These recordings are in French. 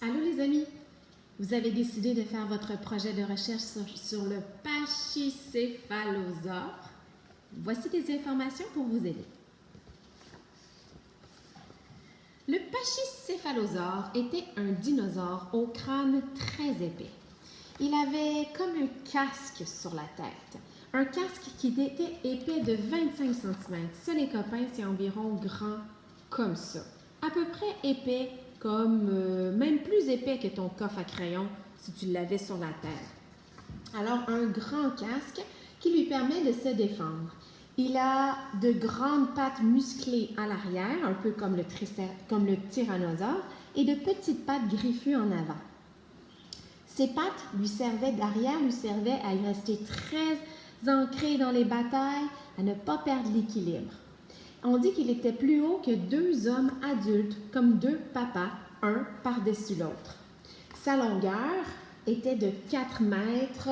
Allô les amis, vous avez décidé de faire votre projet de recherche sur le pachycéphalosaure. Voici des informations pour vous aider. Le pachycéphalosaure était un dinosaure au crâne très épais. Il avait comme un casque sur la tête, un casque qui était épais de 25 cm. Ça les copains, c'est environ grand comme ça. À peu près épais comme, même plus épais que ton coffre à crayon si tu l'avais sur la terre. Alors, un grand casque qui lui permet de se défendre. Il a de grandes pattes musclées à l'arrière, un peu comme le tyrannosaure, et de petites pattes griffues en avant. Ses pattes lui servaient à y rester très ancré dans les batailles, à ne pas perdre l'équilibre. On dit qu'il était plus haut que deux hommes adultes, comme deux papas, un par-dessus l'autre. Sa longueur était de 4,60 mètres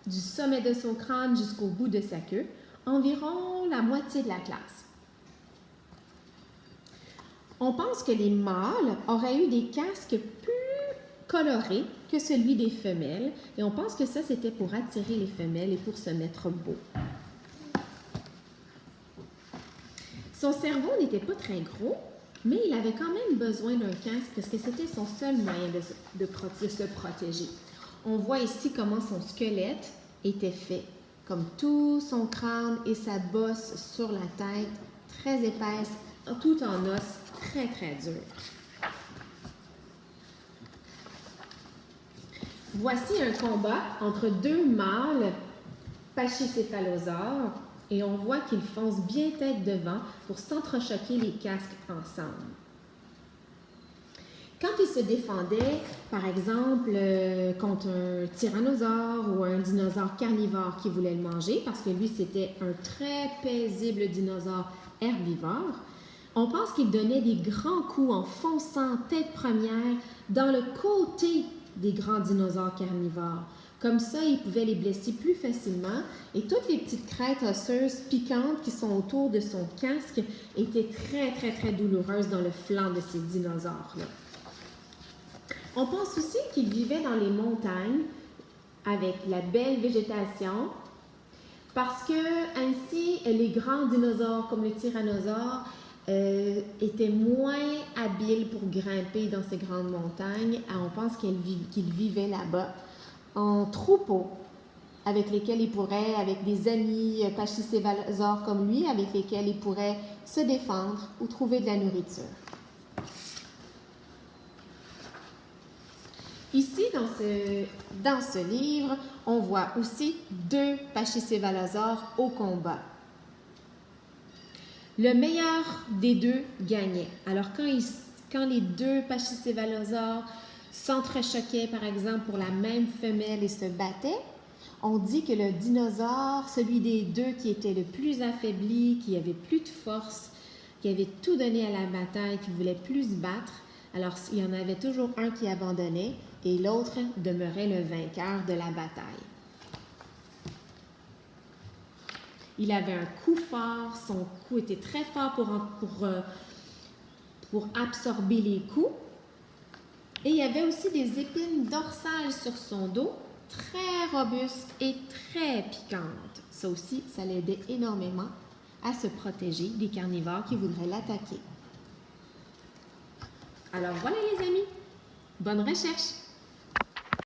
du sommet de son crâne jusqu'au bout de sa queue, environ la moitié de la classe. On pense que les mâles auraient eu des casques plus colorés que celui des femelles, et on pense que ça, c'était pour attirer les femelles et pour se mettre beau. Son cerveau n'était pas très gros, mais il avait quand même besoin d'un casque parce que c'était son seul moyen de se protéger. On voit ici comment son squelette était fait, comme tout son crâne et sa bosse sur la tête, très épaisse, tout en os, très très dur. Voici un combat entre deux mâles pachycéphalosaures et on voit qu'ils foncent bien tête devant pour s'entrechoquer les casques ensemble. Quand ils se défendaient, par exemple, contre un tyrannosaure ou un dinosaure carnivore qui voulait le manger, parce que lui, c'était un très paisible dinosaure herbivore, on pense qu'il donnait des grands coups en fonçant tête première dans le côté des grands dinosaures carnivores. Comme ça, il pouvait les blesser plus facilement et toutes les petites crêtes osseuses piquantes qui sont autour de son casque étaient très, très, très douloureuses dans le flanc de ces dinosaures-là. On pense aussi qu'il vivait dans les montagnes avec la belle végétation parce que ainsi, les grands dinosaures comme le tyrannosaure étaient moins habiles pour grimper dans ces grandes montagnes. On pense qu'il vivait là-bas en troupeau, avec lesquels il pourrait, avec des amis pachycéphalosaures comme lui, avec lesquels il pourrait se défendre ou trouver de la nourriture. Ici, dans ce livre, on voit aussi deux pachycéphalosaures au combat. Le meilleur des deux gagnait. Alors, quand les deux pachycéphalosaures s'entrechoquaient, par exemple, pour la même femelle et se battaient, on dit que le dinosaure, celui des deux qui était le plus affaibli, qui avait plus de force, qui avait tout donné à la bataille, qui voulait plus se battre, alors il y en avait toujours un qui abandonnait et l'autre demeurait le vainqueur de la bataille. Il avait un coup fort, son cou était très fort pour absorber les coups. Et il y avait aussi des épines dorsales sur son dos, très robustes et très piquantes. Ça aussi, ça l'aidait énormément à se protéger des carnivores qui voudraient l'attaquer. Alors voilà les amis, bonne recherche!